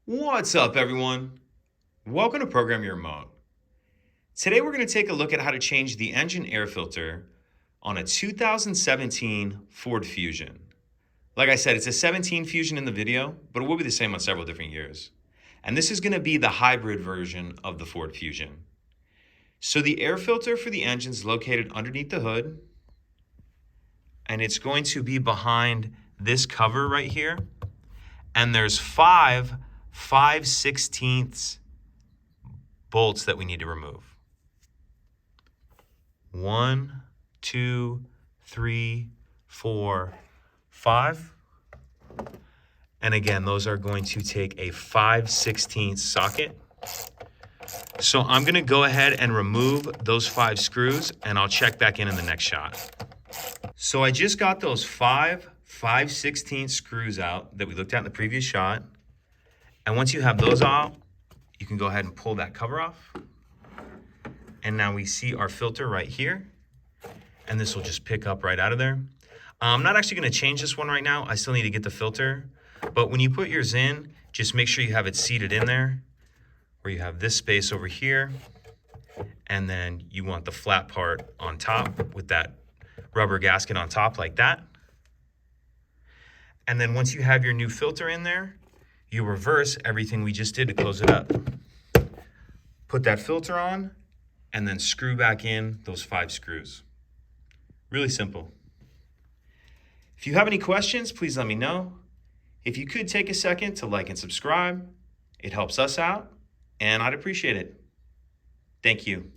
What's up, everyone? Welcome to Program Your Remote. Today we're going to take a look at how to change the engine air filter on a 2017 Ford Fusion. Like I said, it's a 17 Fusion in the video, but it will be the same on several different years. And this is going to be the hybrid version of the Ford Fusion. So the air filter for the engine is located underneath the hood, and it's going to be behind this cover right here. And there's five 5/16 bolts that we need to remove. 1, 2, 3, 4, 5. And again, those are going to take a 5/16 socket. So I'm going to go ahead and remove those 5 screws, and I'll check back in the next shot. So I just got those 5 5/16 screws out that we looked at in the previous shot. And once you have those off, you can go ahead and pull that cover off. And now we see our filter right here. And this will just pick up right out of there. I'm not actually going to change this one right now. I still need to get the filter. But when you put yours in, just make sure you have it seated in there, where you have this space over here. And then you want the flat part on top with that rubber gasket on top like that. And then once you have your new filter in there, you reverse everything we just did to close it up. Put that filter on, and then screw back in those 5 screws. Really simple. If you have any questions, please let me know. If you could take a second to like and subscribe, it helps us out, and I'd appreciate it. Thank you.